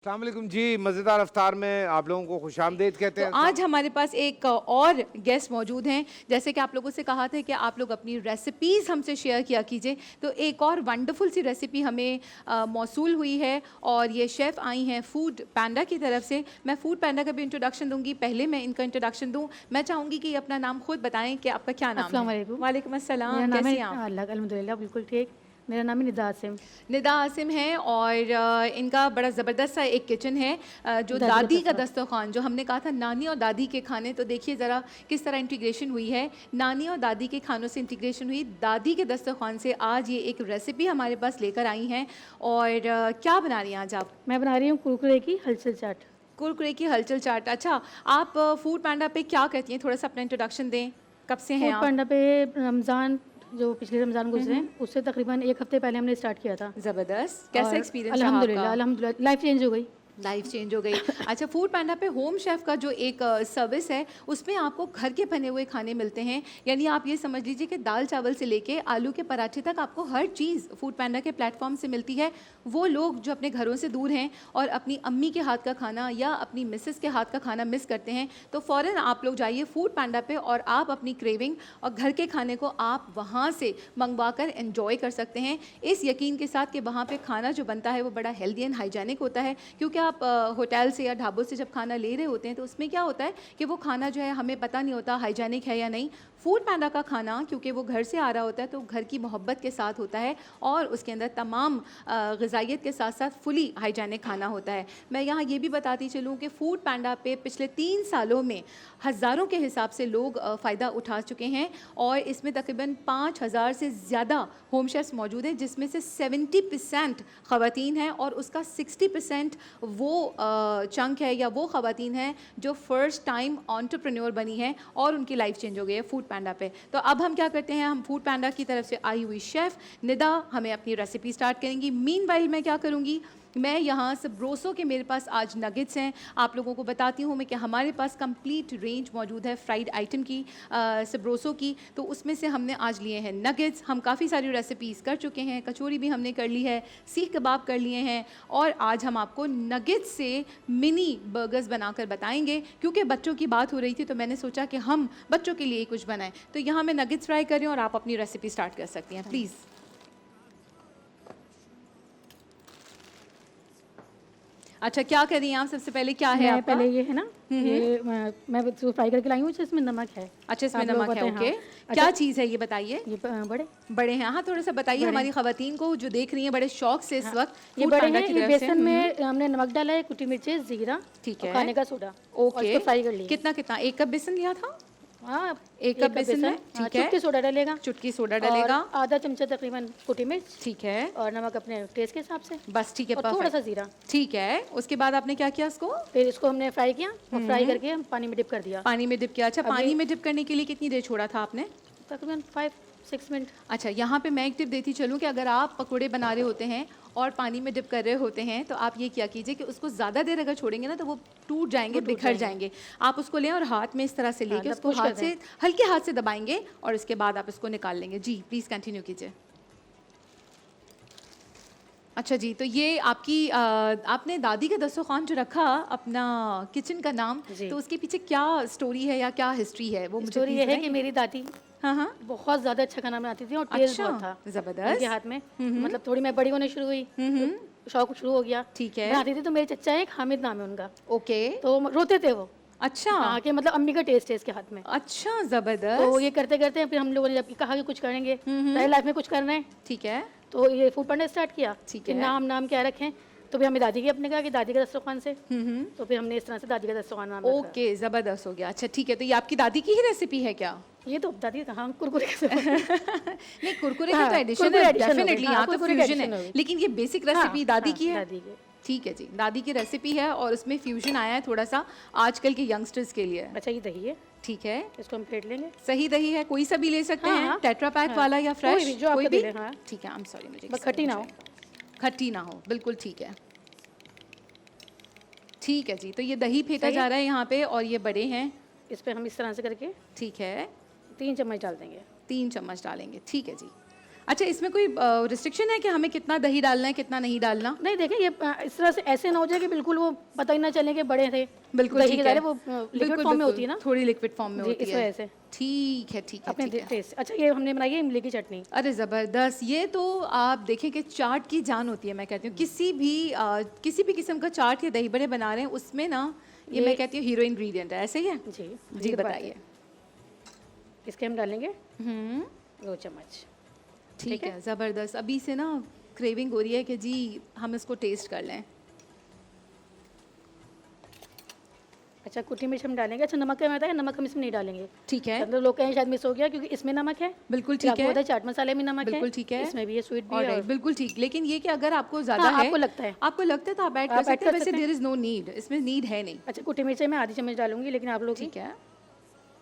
अस्सलाम वालेकुम जी, मज़ेदार अफ्तार में आप लोगों को खुशामदीद कहते तो हैं। आज हमारे पास एक और गेस्ट मौजूद हैं। जैसे कि आप लोगों से कहा था कि आप लोग अपनी रेसिपीज़ हमसे शेयर किया कीजिए, तो एक और वंडरफुल सी रेसिपी हमें मौसूल हुई है और ये शेफ़ आई हैं फूड पैंडा की तरफ से। मैं फूड पैंडा का भी इंट्रोडक्शन दूंगी, पहले मैं इनका इंट्रोडक्शन दूं। मैं चाहूँगी कि ये अपना नाम खुद बताएं कि आपका क्या नाम अस्सलाम है। वालेकुम। वालेकुम मेरा अस्सलाम, नाम है कैसी हैं आप? अल्लाह अल्हम्दुलिल्लाह बिल्कुल ठीक। मेरा नाम है निदा आसिम। निदा आसिम है और इनका बड़ा ज़बरदस्त सा एक किचन है, जो दादी का दादी का दस्तरखान। दस्तरखान, जो हमने कहा था नानी और दादी के खाने, तो देखिए ज़रा किस तरह इंटीग्रेशन हुई है। नानी और दादी के खानों से इंटीग्रेशन हुई दादी के दस्तरखान से। आज ये एक रेसिपी हमारे पास लेकर आई हैं और क्या बना रही हैं आज आप? मैं बना रही हूँ कुरकुरे की हलचल चाट। कुरकुरे की हलचल चाट। अच्छा, आप फूड पैंडा पे क्या करती हैं? थोड़ा सा अपना इंट्रोडक्शन दें, कब से हैं फूड आप? पांडा पे रमज़ान जो पिछले रमज़ान गुजरे हैं उससे तकरीबन एक हफ्ते पहले हमने स्टार्ट किया था। ज़बरदस्त, कैसा और एक्सपीरियंस रहा अल्हम्दुलिल्लाह आपका? अल्हम्दुलिल्लाह लाइफ चेंज हो गई। लाइफ चेंज हो गई। अच्छा, फूड पैंडा पे होम शेफ़ का जो एक सर्विस है, उसमें आपको घर के बने हुए खाने मिलते हैं। यानी आप ये समझ लीजिए कि दाल चावल से लेके आलू के पराठे तक आपको हर चीज़ फूड पैंडा के प्लेटफॉर्म से मिलती है। वो लोग जो अपने घरों से दूर हैं और अपनी अम्मी के हाथ का खाना या अपनी मिसेस के हाथ का खाना मिस करते हैं, तो फ़ौरन आप लोग जाइए फूड पैंडा पे और आप अपनी क्रेविंग और घर के खाने को आप वहाँ से मंगवा कर एंजॉय कर सकते हैं, इस यकीन के साथ कि वहाँ पे खाना जो बनता है वो बड़ा हेल्दी एंड हाइजेनिक होता है। क्योंकि आप होटल से या ढाबों से जब खाना ले रहे होते हैं तो उसमें क्या होता है कि वो खाना जो है हमें पता नहीं होता हाइजेनिक है या नहीं। फूड पैंडा का खाना क्योंकि वो घर से आ रहा होता है तो घर की मोहब्बत के साथ होता है और उसके अंदर तमाम ग़िज़ाइयत के साथ साथ फुली हाइजेनिक खाना होता है। मैं यहाँ ये भी बताती चलूँ कि फूड पैंडा पे पिछले 3 सालों में हज़ारों के हिसाब से लोग फ़ायदा उठा चुके हैं और इसमें तकरीबन 5,000 से ज़्यादा होम शेफ़्स मौजूद हैं, जिसमें से 70% ख़वातीन हैं और उसका 60% वो चंक है या वो ख़वातीन हैं जो फ़र्स्ट टाइम एंटरप्रेन्योर बनी हैं और उनकी लाइफ चेंज हो गई है फूड पैंडा पे। तो अब हम क्या करते हैं, हम फूड पैंडा की तरफ से आई हुई शेफ़ निदा हमें अपनी रेसिपी स्टार्ट करेंगी। मीनवाइल मैं क्या करूँगी, मैं यहाँ सब्रोसो के मेरे पास आज नगेट्स हैं। आप लोगों को बताती हूँ मैं कि हमारे पास कंप्लीट रेंज मौजूद है फ्राइड आइटम की, सब्रोसो की। तो उसमें से हमने आज लिए हैं नगेट्स। हम काफ़ी सारी रेसिपीज़ कर चुके हैं, कचौरी भी हमने कर ली है, सीख कबाब कर लिए हैं और आज हम आपको नगेट्स से मिनी बर्गर्स बनाकर बताएंगे। क्योंकि बच्चों की बात हो रही थी तो मैंने सोचा कि हम बच्चों के लिए कुछ बनाएं। तो यहाँ मैं नगेट्स फ्राई कर रही हूँ और आप अपनी रेसिपी स्टार्ट कर सकती हैं प्लीज़। अच्छा, क्या कर रही हैं आप? सबसे पहले क्या है मैं आपका? पहले ये है ना ये मैं जो फ्राई करके लाई हूँ इसमें नमक है। अच्छा, इसमें आप लोग नमक है, बताएं, ओके। हाँ। क्या अच्छा, चीज़ है ये बताइए? ये बड़े बड़े हैं, हाँ थोड़ा सा बताइए बड़े हमारी ख़वातीन को जो देख रही हैं बड़े शौक से इस हाँ, वक्त ये फूड बड़े पैंडा हैं। की ये तरफ से। बेसन में हमने नमक डाला है, कुटी मिर्चें, जीरा ठीक और है, खाने का सोडा और ओके। इसको फ्राई कर लिया। कितना कितना? 1 कप बेसन लिया था? हाँ, एक कप बेसन में, हाँ, ठीक है। चुटकी सोडा डालेगा चुटकी सोडा और डलेगा, आधा चमचा तकरीबन कुटी मिर्च ठीक है। और नमक अपने टेस्ट के हिसाब से बस ठीक है, और थोड़ा परफेक्ट। सा जीरा। ठीक है, उसके बाद आपने क्या किया इसको? फिर इसको हमने फ्राई किया और फ्राई करके हम पानी में डिप कर दिया। पानी में डिप किया। अच्छा, अभी- पानी में डिप करने के लिए कितनी देर छोड़ा था आपने? तकरीबन 5-6 मिनट। अच्छा, यहाँ पे मैं एक टिप देती चलूँ कि अगर आप पकोड़े बना रहे होते हैं और पानी में डिप कर रहे होते हैं तो आप ये क्या कीजिए कि उसको ज़्यादा देर अगर छोड़ेंगे ना तो वो टूट जाएंगे, बिखर जाएंगे। आप उसको लें और हाथ में इस तरह से लेके उसको push हाथ कर से हल्के हाथ से दबाएंगे और इसके बाद आप इसको निकाल लेंगे। जी प्लीज़ कंटिन्यू कीजिए। अच्छा जी, तो ये आपकी आपने दादी का दस्तरखान जो रखा अपना किचन का नाम, जी। तो उसके पीछे क्या स्टोरी है या क्या हिस्ट्री है वो मुझे स्टोरी प्लीज़ ये है कि बताइए? मेरी दादी हाँ हाँ, बहुत ज़्यादा अच्छा खाना बनाती थी और टेस्ट अच्छा, बहुत था ज़बरदस्त। उनके हाथ में। मतलब थोड़ी मैं बड़ी होने शुरू हुई तो शौक शुरू हो गया। ठीक है, बनाती थी तो मेरे चचा एक हामिद नाम है उनका, ओके। तो रोते थे वो। अच्छा हाँ, कि मतलब अम्मी का टेस्ट है इसके हाथ में। अच्छा, तो ज़बरदस्त। ये करते करते फिर हम लोगों ने जब कहा कि कुछ करेंगे, पहले लाइफ में कुछ करना है, ठीक है, तो ये फूड पांडा स्टार्ट किया। ठीक कि है। नाम क्या रखें, तो फिर हमें दादी की अपने कहा कि दादी का दस्तरखान से, तो फिर हमने इस तरह से दादी का दस्तरखान नाम रखा। ओके, ज़बरदस्त हो गया। अच्छा ठीक है, तो ये आपकी दादी की ही रेसिपी है क्या? ये तो दादी का, हाँ, कुरकुरे के नहीं, कुरकुरे का हाँ, तो एडिशन कुरकुरे है addition हो गई, डेफिनेटली, हाँ, यहाँ तो कुरकुरे का फ्यूजन addition हो है, गई। लेकिन ये बेसिक हाँ, रेसिपी दादी हाँ, की है। दादी की। ठीक है जी, दादी की रेसिपी है और उसमें फ्यूजन आया है थोड़ा सा आजकल के यंगस्टर्स के लिए। अच्छा, ये दही है, ठीक है, इसको हम फेंट लेंगे। सही दही है, कोई सा भी ले सकते हाँ, हैं, हाँ, टेट्रा पैक हाँ, वाला या कोई फ्रेश, भी, जो कोई आपको भी। मिले, हाँ। ठीक है, आई एम सॉरी, मुझे बस खट्टी ना हो। खट्टी ना हो, बिल्कुल ठीक है। ठीक है जी, तो ये दही फेंका सही जा है। रहा है यहाँ पे और ये बड़े हैं, इस पे हम इस तरह से करके ठीक है, 3 चम्मच डाल देंगे। 3 चम्मच डालेंगे, ठीक है जी। अच्छा, इसमें कोई रिस्ट्रिक्शन है कि हमें कितना दही डालना है, कितना नहीं डालना? नहीं देखिए, ये इस तरह से ऐसे ना हो जाए कि बिल्कुल वो पता ही ना चले कि बड़े थे। बिल्कुल दही ठीक की है। दालें वो लिक्विड फॉर्म में होती है ना, थोड़ी लिक्विड फॉर्म में जी, होती इस है। वजह से ठीक है, ठीक है, अपने ठीक है। टेस्ट। अच्छा, ये हमने बनाई है इमली की चटनी। अरे ज़बरदस्त! ये तो आप देखें कि चाट की जान होती है, मैं कहती हूँ। किसी भी किस्म का चाट या दही बड़े बना रहे हैं, उसमें ना ये मैं कहती हूँ हीरो इंग्रेडिएंट है, ऐसे ही है? जी जी ये बात है। बताइए। इसके हम डालेंगे हम्म, 2 चम्मच। ठीक है, ज़बरदस्त। अभी से ना क्रेविंग हो रही है कि जी हम इसको टेस्ट कर लें। अच्छा, कुटी मिर्च हम डालेंगे। अच्छा, नमक का मैं बताया, नमक हम इसमें नहीं डालेंगे। ठीक है, मतलब लोग कहें शायद मिस हो गया क्योंकि इसमें नमक है। बिल्कुल फिर ठीक आपको है। पता है चाट मसाले में नमक है, बिल्कुल ठीक है। इसमें भी है, स्वीट भी है। ऑलराइट, और बिल्कुल ठीक। लेकिन ये कि अगर आपको ज़्यादा हाँ, है, आपको लगता है, तो आप ऐड आप कर ऐड सकते हैं। कर वैसे सकते हैं। देयर इज़ नो नीड, इसमें नीड है नहीं। अच्छा, कुटी मिर्च मैं आधी चम्मच डालूंगी, लेकिन आप लोग ठीक है।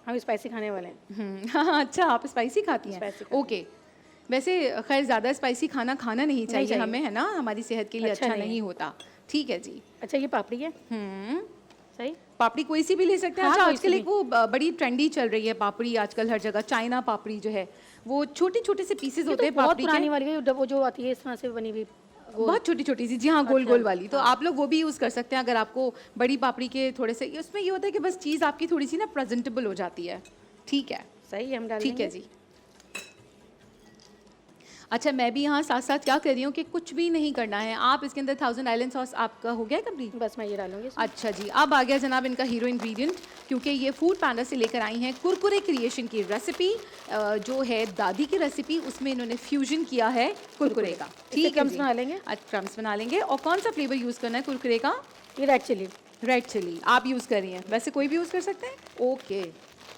हम स्पाइसी खाने वाले हैं। हाँ, अच्छा, आप स्पाइसी खाती हैं? स्पाइसी खाती ओके। वैसे खैर ज़्यादा स्पाइसी खाना नहीं चाहिए चाहिए। हमें, है ना? हमारी सेहत के लिए अच्छा अच्छा नहीं नहीं होता। ठीक है जी। अच्छा, ये पापड़ी है। हम्म, सही। पापड़ी कोई सी भी ले सकते हैं। हाँ, अच्छा, कोई आजकल सी एक वो बड़ी ट्रेंडी चल रही है पापड़ी आजकल हर जगह, चाइना पापड़ी जो है, वो छोटे-छोटे से पीसेस ये होते तो हैं बहुत पापड़ी पुरानी के। वाली है, वो जो आती है इस तरह से बनी हुई गोल। बहुत छोटी-छोटी सी, जी हाँ, गोल-गोल अच्छा, वाली। तो आप लोग वो भी यूज़ कर सकते हैं अगर आपको बड़ी पापड़ी के थोड़े से, उसमें ये होता है कि बस चीज़ आपकी थोड़ी सी ना प्रेजेंटेबल हो जाती है। ठीक है, सही है, हम डाल ठीक है देंगे। जी। अच्छा, मैं भी यहाँ साथ-साथ क्या कर रही हूँ कि कुछ भी नहीं करना है। आप इसके अंदर थाउज़ेंड आइलैंड सॉस आपका हो गया कंप्लीट? बस मैं ये डालूंगी इसमें। अच्छा जी, अब आ गया जनाब इनका हीरो इंग्रेडिएंट, क्योंकि ये फूड पांडा से लेकर आई हैं कुरकुरे क्रिएशन की रेसिपी, जो है दादी की रेसिपी, उसमें इन्होंने फ्यूजन किया है कुरकुरे का। ठीक है क्रम्स जी। बना लेंगे। क्रम्स बना लेंगे। और कौन सा फ्लेवर यूज़ करना है कुरकुरे का? ये रेड चिली। रेड चिली आप यूज़ कर रही हैं, वैसे कोई भी यूज़ कर सकते हैं? ओके,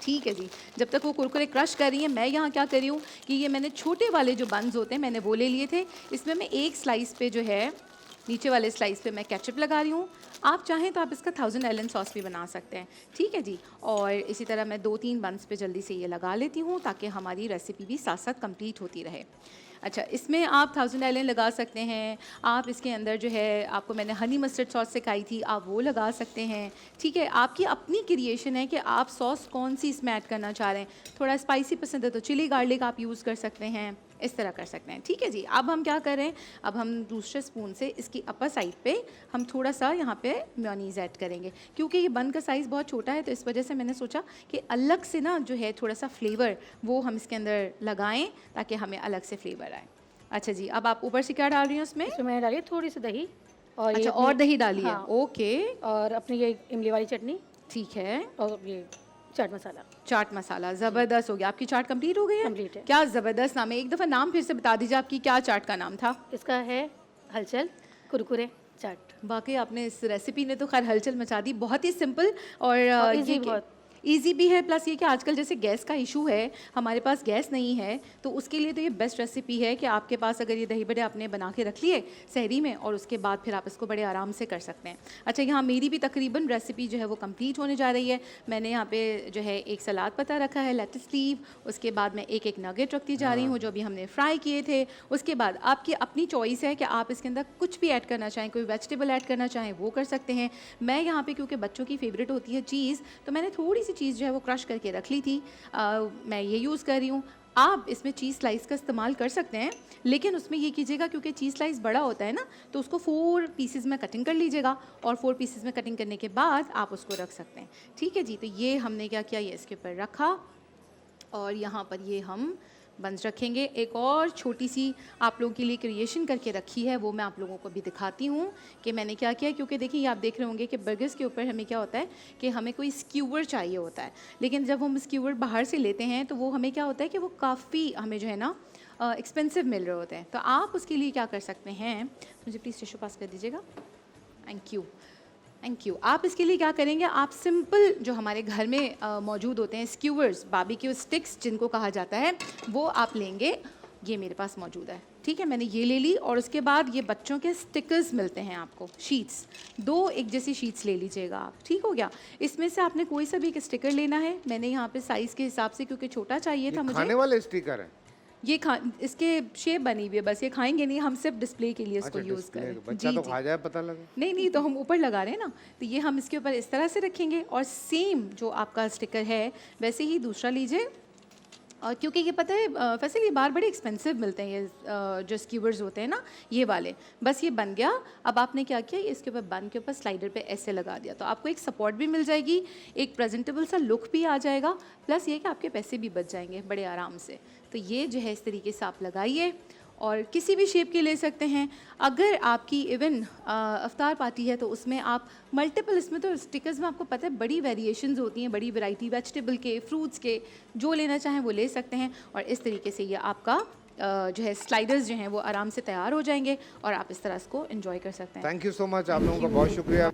ठीक है जी। जब तक वो कुरकुरे क्रश कर रही हैं, मैं यहाँ क्या कर रही हूँ कि ये मैंने छोटे वाले जो बन्स होते हैं मैंने वो ले लिए थे। इसमें मैं एक स्लाइस पे जो है, नीचे वाले स्लाइस पे मैं केचप लगा रही हूँ। आप चाहें तो आप इसका थाउज़ेंड आइलैंड सॉस भी बना सकते हैं। ठीक है जी। और इसी तरह मैं 2-3 बन्स पे जल्दी से ये लगा लेती हूँ ताकि हमारी रेसिपी भी साथ साथ कंप्लीट होती रहे। अच्छा, इसमें आप थाउज़ेंड आइलैंड लगा सकते हैं। आप इसके अंदर जो है, आपको मैंने हनी मस्टर्ड सॉस सिखाई थी, आप वो लगा सकते हैं। ठीक है, आपकी अपनी क्रिएशन है कि आप सॉस कौन सी इसमें ऐड करना चाह रहे हैं। थोड़ा स्पाइसी पसंद है तो चिली गार्लिक आप यूज़ कर सकते हैं, इस तरह कर सकते हैं। ठीक है जी। अब हम क्या कर रहे हैं, अब हम दूसरे स्पून से इसकी अपर साइड पे हम थोड़ा सा यहाँ पे मेयोनीज़ ऐड करेंगे, क्योंकि ये बन का साइज़ बहुत छोटा है तो इस वजह से मैंने सोचा कि अलग से ना जो है थोड़ा सा फ्लेवर वो हम इसके अंदर लगाएं ताकि हमें अलग से फ्लेवर आए। अच्छा जी, अब आप ऊपर से क्या डाल रही हैं उसमें? इसमें मैंने डाली थोड़ी सी दही और अच्छा, और दही डाली है? हाँ। ओके, और अपनी ये इमली वाली चटनी ठीक है। और ये चाट मसाला। चाट मसाला ज़बरदस्त हो गया। आपकी चाट कंप्लीट हो गई है? कंप्लीट है। क्या ज़बरदस्त नाम है। एक दफ़ा नाम फिर से बता दीजिए, आपकी क्या चाट का नाम था? इसका है हलचल कुरकुरे चाट। बाकी आपने इस रेसिपी ने तो खैर हलचल मचा दी। बहुत ही सिंपल और easy ये बहुत। ईजी भी है, प्लस ये कि आजकल जैसे गैस का इशू है, हमारे पास गैस नहीं है, तो उसके लिए तो ये बेस्ट रेसिपी है कि आपके पास अगर ये दही बड़े आपने बना के रख लिए सहरी में और उसके बाद फिर आप इसको बड़े आराम से कर सकते हैं। अच्छा, यहाँ मेरी भी तकरीबन रेसिपी जो है वो कंप्लीट होने जा रही है। मैंने यहाँ पे जो है एक सलाद पत्ता रखा है, लेट्स लीव, उसके बाद मैं एक नगेट रखती जा रही हूँ जो भी हमने फ्राई किए थे। उसके बाद आपकी अपनी चॉइस है कि आप इसके अंदर कुछ भी ऐड करना चाहें, कोई वेजिटेबल ऐड करना चाहें वो कर सकते हैं। मैं यहाँ पे क्योंकि बच्चों की फेवरेट होती है चीज़, तो मैंने थोड़ी सी चीज़ जो है वो क्रश करके रख ली थी। मैं ये यूज़ कर रही हूँ। आप इसमें चीज़ स्लाइस का इस्तेमाल कर सकते हैं, लेकिन उसमें ये कीजिएगा क्योंकि चीज़ स्लाइस बड़ा होता है ना, तो उसको 4 पीसेस में कटिंग कर लीजिएगा और 4 पीसेस में कटिंग करने के बाद आप उसको रख सकते हैं। ठीक है जी। तो ये हमने क्या किया, ये इसके ऊपर रखा और यहाँ पर ये हम बंस रखेंगे। एक और छोटी सी आप लोगों के लिए क्रिएशन करके रखी है, वो मैं आप लोगों को भी दिखाती हूँ कि मैंने क्या किया। क्योंकि देखिए, आप देख रहे होंगे कि बर्गर्स के ऊपर हमें क्या होता है कि हमें कोई स्क्यूवर चाहिए होता है, लेकिन जब हम स्क्यूवर बाहर से लेते हैं तो वो हमें क्या होता है कि वो काफ़ी हमें जो है ना एक्सपेंसिव मिल रहे होते हैं। तो आप उसके लिए क्या कर सकते हैं, मुझे प्लीज़ टिश्यू पास कर दीजिएगा। Thank you, thank you. आप इसके लिए क्या करेंगे, आप सिंपल जो हमारे घर में मौजूद होते हैं स्क्यूवर्स, बारबेक्यू स्टिक्स जिनको कहा जाता है, वो आप लेंगे। ये मेरे पास मौजूद है। ठीक है, मैंने ये ले ली। और उसके बाद ये बच्चों के स्टिकर्स मिलते हैं आपको, शीट्स, 2 एक जैसी शीट्स ले लीजिएगा आप। ठीक हो गया। इसमें से आपने कोई सा भी एक स्टिकर लेना है। मैंने यहाँ पे साइज़ के हिसाब से, क्योंकि छोटा चाहिए था मुझे। खाने वाले स्टिकर है? ये इसके शेप बनी हुई है, बस ये खाएंगे नहीं, हम सिर्फ डिस्प्ले के लिए इसको अच्छा, यूज़ करें। बच्चा तो खा जाए, पता लगे। नहीं, तो हम ऊपर लगा रहे हैं ना, तो ये हम इसके ऊपर इस तरह से रखेंगे। और सेम जो आपका स्टिकर है वैसे ही दूसरा लीजिए, क्योंकि ये पता है फैसल ये बाहर बड़े एक्सपेंसिव मिलते हैं, ये जो स्क्यूवर्स होते हैं ना ये वाले। बस ये बन गया, अब आपने क्या किया, ये इसके ऊपर बन के ऊपर स्लाइडर पे ऐसे लगा दिया, तो आपको एक सपोर्ट भी मिल जाएगी, एक प्रेजेंटेबल सा लुक भी आ जाएगा, प्लस ये कि आपके पैसे भी बच जाएंगे बड़े आराम से। तो ये जो है इस तरीके से आप लगाइए और किसी भी शेप के ले सकते हैं। अगर आपकी इवन अफ्तार पार्टी है तो उसमें आप मल्टीपल, इसमें तो स्टिकर्स में आपको पता है बड़ी वेरिएशंस होती हैं, बड़ी वैरायटी वेजिटेबल के, फ्रूट्स के, जो लेना चाहें वो ले सकते हैं। और इस तरीके से ये आपका जो है स्लाइडर्स जो हैं वो आराम से तैयार हो जाएंगे और आप इस तरह इसको एंजॉय कर सकते हैं। थैंक यू सो मच, आप लोगों का बहुत शुक्रिया।